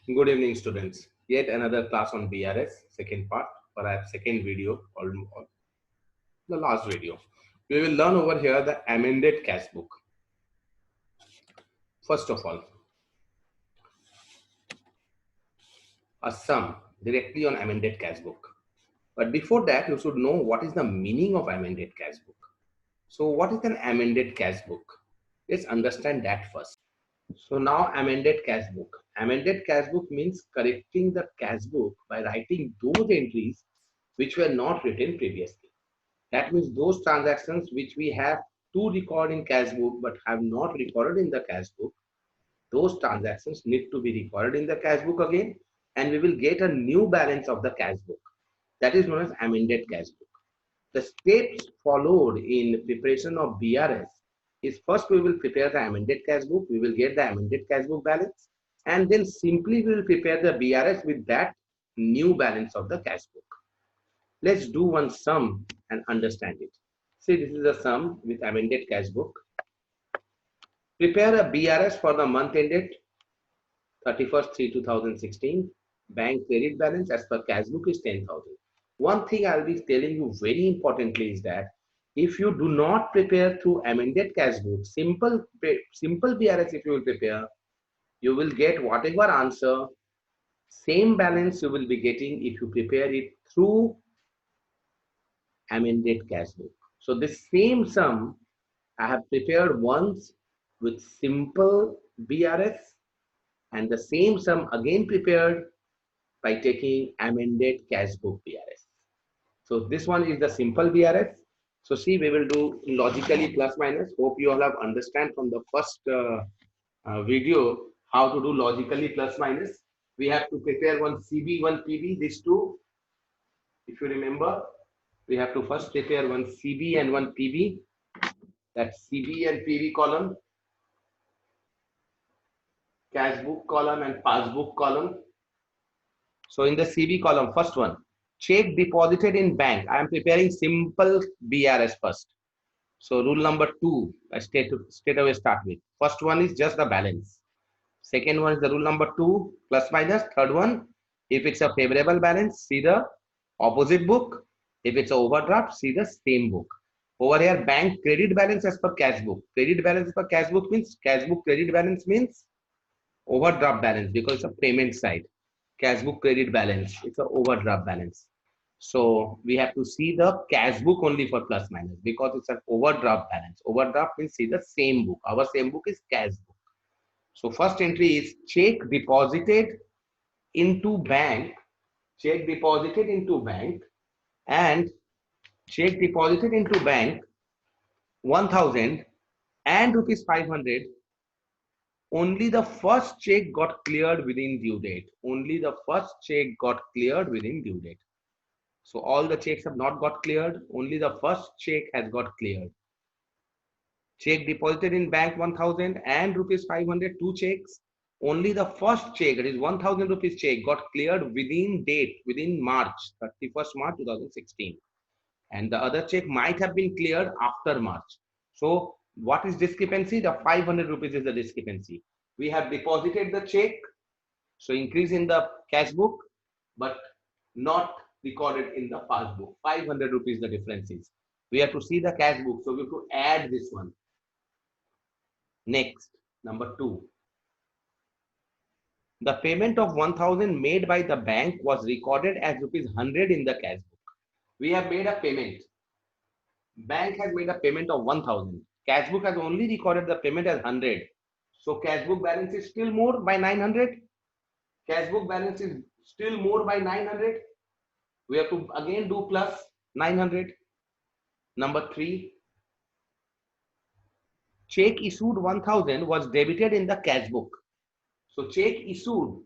Good evening, students. Yet another class on BRS, second part, perhaps second video, or the last video. We will learn over here the amended cash book. First of all, a sum directly on amended cash book. But before that, you should know what is the meaning of amended cash book. So, what is an amended cash book? Let's understand that first. So, now amended cash book. Amended cash book means correcting the cash book by writing those entries which were not written previously. That means those transactions which we have to record in cash book but have not recorded in the cash book, those transactions need to be recorded in the cash book again, and we will get a new balance of the cash book. That is known as amended cash book. The steps followed in preparation of BRS is first we will prepare the amended cash book, we will get the amended cash book balance, and then simply we will prepare the BRS with that new balance of the cash book. Let's do one sum and understand it. See, this is a sum with amended cash book. Prepare a BRS for the month ended 31st/3/2016. Bank credit balance as per cash book is 10,000. One thing I'll be telling you very importantly is that if you do not prepare through amended cash book, simple BRS if you will prepare, you will get whatever answer, same balance you will be getting if you prepare it through amended cash book. So this same sum I have prepared once with simple BRS and the same sum again prepared by taking amended cash book BRS. So this one is the simple BRS. So see, we will do logically plus minus. Hope you all have understand from the first video how to do logically plus minus. We have to prepare one CB, one PB, these two. If you remember, we have to first prepare one CB and one PB. That's CB and PB column, cash book column and passbook column. So in the CB column, first one, check deposited in bank. I am preparing simple BRS first. So rule number 2, I straight away start with. First one is just the balance. Second one is the rule number 2, plus minus. Third one, if it's a favorable balance, see the opposite book. If it's an overdraft, see the same book. Over here, bank credit balance as per cash book. Credit balance as per cash book means cash book credit balance means overdraft balance because it's a payment side. Cash book credit balance, it's an overdraft balance. So we have to see the cash book only for plus minus because it's an overdraft balance. Overdraft means see the same book. Our same book is cash book. So first entry is check deposited into bank. Check deposited into bank and check deposited into bank 1000 and rupees 500. Only the first check got cleared within due date. Only the first check got cleared within due date. So all the checks have not got cleared. Only the first check has got cleared. Check deposited in bank 1000 and rupees 500, two checks. Only the first check, that is 1000 rupees check, got cleared within date, within March, 31st March 2016. And the other check might have been cleared after March. So what is discrepancy? The 500 rupees is the discrepancy. We have deposited the check, so increase in the cash book, but not recorded in the passbook. 500 rupees the difference is. We have to see the cash book, so we have to add this one. Next, number 2. The payment of 1000 made by the bank was recorded as rupees 100 in the cash book. We have made a payment. Bank has made a payment of 1000. Cash book has only recorded the payment as 100. So cash book balance is still more by 900. Cash book balance is still more by 900. We have to again do plus 900. Number 3. Check issued 1000 was debited in the cash book. So check issued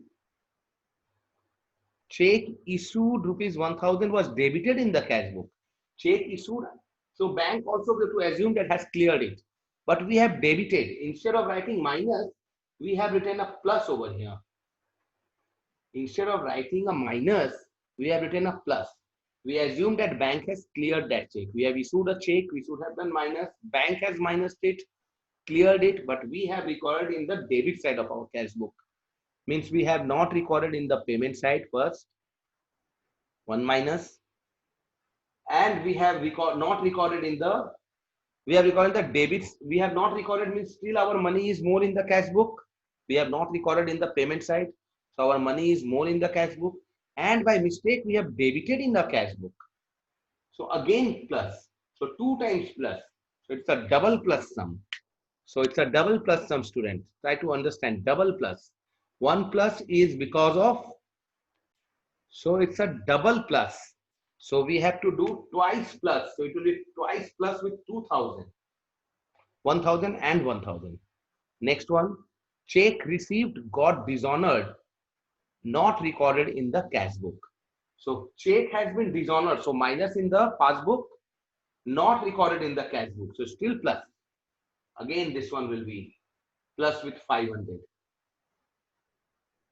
rupees 1000 was debited in the cash book. Check issued. So bank also have to assume that has cleared it. But we have debited. Instead of writing minus, we have written a plus over here. Instead of writing a minus, we have written a plus. We assume that bank has cleared that check. We have issued a check, we should have done minus. Bank has minused it, cleared it, but we have recorded in the debit side of our cash book. means we have not recorded in the payment side first, 1 minus, and we have not recorded in the, we have recorded the debits. We have not recorded means still our money is more in the cash book. We have not recorded in the payment side. So our money is more in the cash book. And by mistake, we have debited in the cash book. So again plus. So 2 times plus. So it's a double plus sum. So it's a double plus sum, student. Try to understand double plus. 1 plus is because of, so it's a double plus. So we have to do twice plus. So it will be twice plus with 2000. 1000 and 1000. Next one, check received got dishonored, not recorded in the cash book. So check has been dishonored. So minus in the passbook, not recorded in the cash book. So still plus. Again, this one will be plus with 500.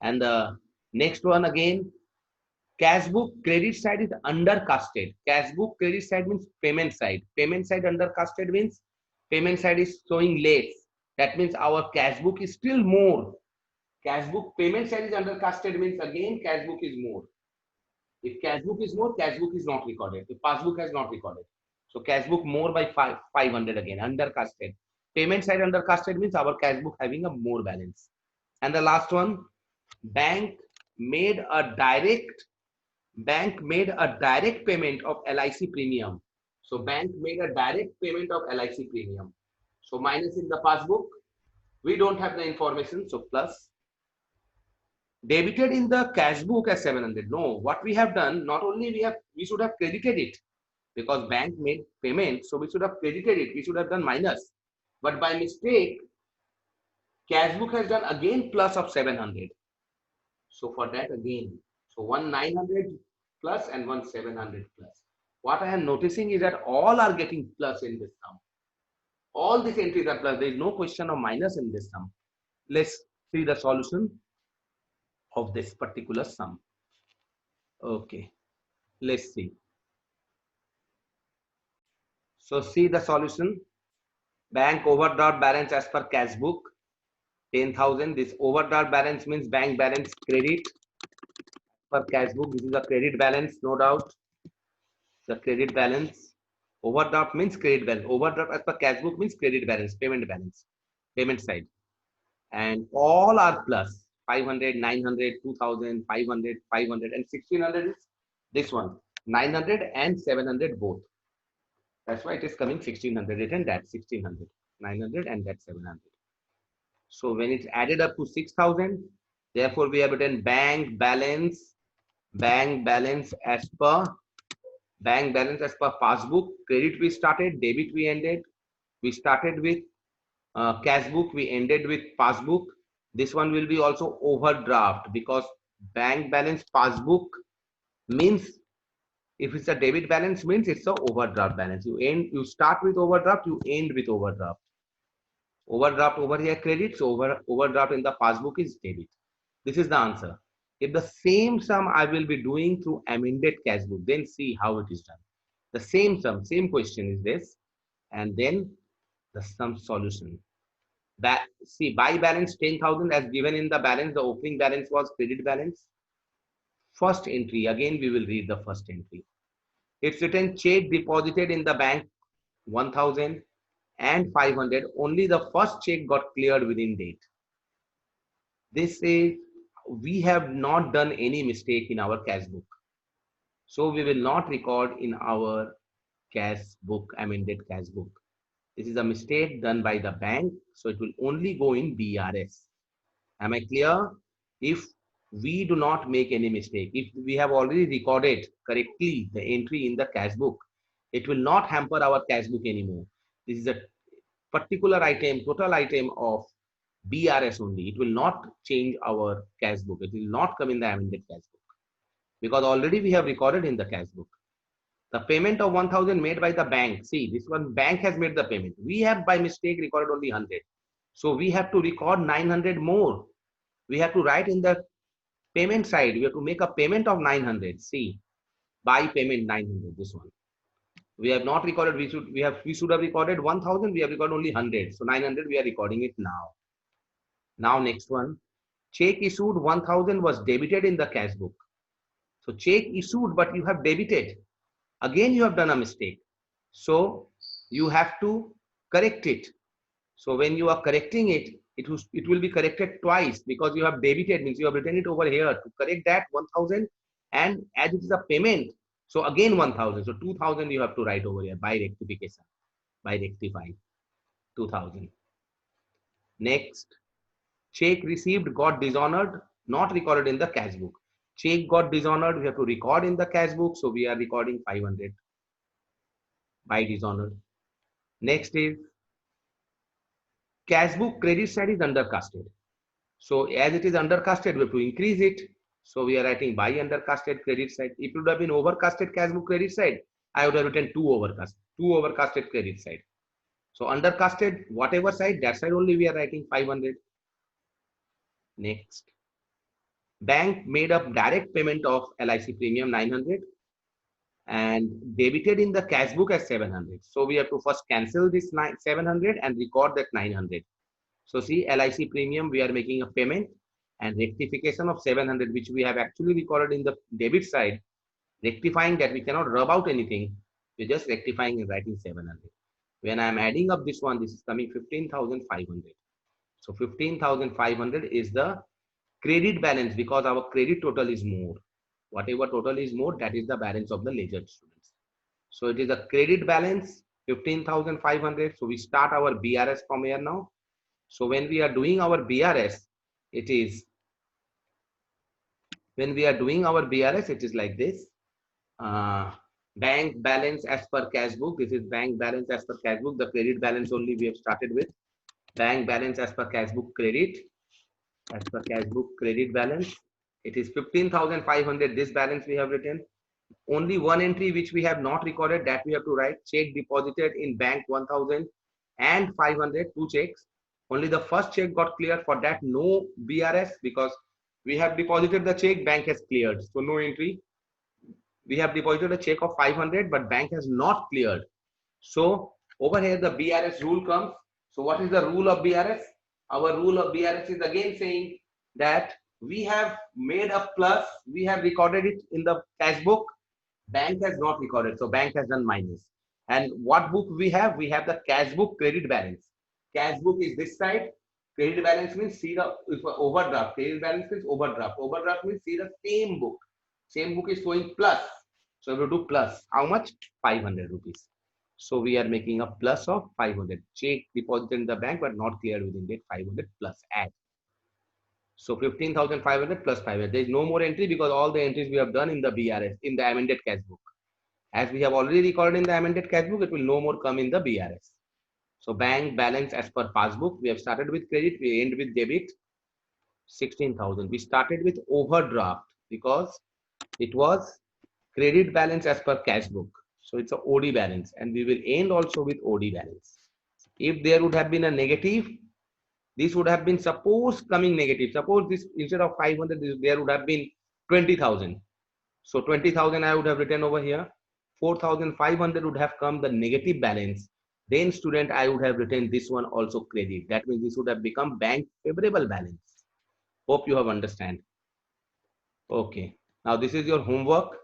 And the next one again, cash book credit side is undercasted. Cash book credit side means payment side. Payment side undercasted means payment side is showing less. That means our cash book is still more. Cash book payment side is undercasted means again cash book is more. If cash book is more, cash book is not recorded. The passbook has not recorded. So cash book more by 500 again, undercasted. Payment side undercasted means our cash book having a more balance. And the last one, bank made a direct payment of LIC premium. So bank made a direct payment of LIC premium. So minus in the passbook, we don't have the information, so plus. Debited in the cash book as 700. No, what we have done, not only we should have credited it because bank made payment, so we should have credited it. We should have done minus, but by mistake, cash book has done again plus of 700. So for that again, so 1 900 plus and 1 700 plus. What I am noticing is that all are getting plus in this sum. All these entries are plus. There is no question of minus in this sum. Let's see the solution of this particular sum. Okay, let's see. So see the solution. Bank overdraft balance as per cash book 10,000. This overdraft balance means bank balance credit per cash book. This is a credit balance, no doubt. The credit balance. Overdraft means credit balance. Overdraft as per cash book means credit balance, payment side. And all are plus. 500, 900, 2000, 500, 500, and 1600 is this one. 900 and 700 both. That's why it is coming 1600 and that 1600, 900 and that 700. So when it's added up to 6000, therefore we have written bank balance as per passbook. Credit we started, debit we ended. We started with cash book, we ended with passbook. This one will be also overdraft because bank balance passbook means if it's a debit balance means it's a overdraft balance. You start with overdraft, you end with overdraft. Overdraft over here credit, so overdraft in the passbook is debit. This is the answer. If the same sum I will be doing through amended cash book, then see how it is done. The same sum, same question is this, and then the sum solution. That see buy balance 10,000 as given in the balance, the opening balance was credit balance. First entry, again we will read the first entry. It's written check deposited in the bank 1000 and 500. Only the first check got cleared within date. This is, we have not done any mistake in our cash book. So we will not record in our cash book, amended cash book. This is a mistake done by the bank. So it will only go in BRS. Am I clear? If we do not make any mistake, if we have already recorded correctly the entry in the cash book, it will not hamper our cash book anymore. This is a particular item, total item of BRS only. It will not change our cash book. It will not come in the amended cash book because already we have recorded in the cash book. The payment of 1000 made by the bank. See, this one bank has made the payment. We have by mistake recorded only 100. So we have to record 900 more. We have to write in the payment side. We have to make a payment of 900. See, by payment 900. This one. We have not recorded. We should have recorded 1000. We have recorded only 100. So 900 we are recording it now. Now next one. Check issued 1000 was debited in the cash book. So check issued, but you have debited. Again, you have done a mistake. So you have to correct it. So when you are correcting it, it will be corrected twice because you have debited, means you have written it over here to correct that 1000, and as it is a payment, so again 1000. So 2000 you have to write over here by rectification, by rectifying 2000. Next, check received got dishonored, not recorded in the cash book. Check got dishonored, we have to record in the cash book. So we are recording 500 by dishonored. Next is cash book credit side is undercasted. So as it is undercasted, we have to increase it. So we are writing by undercasted credit side. If it would have been overcasted cash book credit side, I would have written two overcasted credit side. So undercasted, whatever side, that side only we are writing 500. Next, bank made up direct payment of LIC premium 900 and debited in the cash book as 700. So we have to first cancel this 700 and record that 900. So see, LIC premium, we are making a payment, and rectification of 700, which we have actually recorded in the debit side, rectifying that we cannot rub out anything. We're just rectifying and writing 700. When I'm adding up this one, this is coming 15,500. So 15,500 is the credit balance because our credit total is more. Whatever total is more, that is the balance of the ledger, students. So it is a credit balance 15,500. So we start our BRS from here now. So when we are doing our BRS, it is like this. Bank balance as per cash book. This is bank balance as per cash book. The credit balance only we have started with. Bank balance as per cash book credit. As per cash book credit balance. It is 15,500. This balance we have written. Only one entry which we have not recorded, that we have to write. Check deposited in bank 1,000 and 500, two checks. Only the first check got cleared. For that, no BRS because we have deposited the check, bank has cleared. So no entry. We have deposited a check of 500, but bank has not cleared. So over here, the BRS rule comes. So what is the rule of BRS? Our rule of BRS is again saying that we have made a plus, we have recorded it in the cash book, bank has not recorded. So bank has done minus. And what book we have? We have the cash book credit balance. Cash book is this side. Credit balance means see the overdraft. Credit balance means overdraft. Overdraft means see the same book. Same book is showing plus. So we will do plus. How much? 500 rupees. So we are making a plus of 500. Check deposited in the bank but not cleared within date 500 plus add. So 15,500 plus 500. There is no more entry because all the entries we have done in the BRS, in the amended cash book. As we have already recorded in the amended cash book, it will no more come in the BRS. So bank balance as per passbook, we have started with credit, we end with debit, 16,000. We started with overdraft because it was credit balance as per cash book. So it's a OD balance, and we will end also with OD balance. If there would have been a negative, this would have been suppose coming negative. Suppose this instead of 500, there would have been 20,000. So 20,000 I would have written over here. 4,500 would have come the negative balance. Then student, I would have written this one also credit. That means this would have become bank favorable balance. Hope you have understand. Okay. Now this is your homework.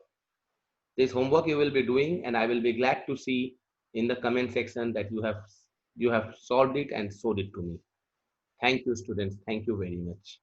This homework you will be doing, and I will be glad to see in the comment section that you have solved it and showed it to me. Thank you, students. Thank you very much.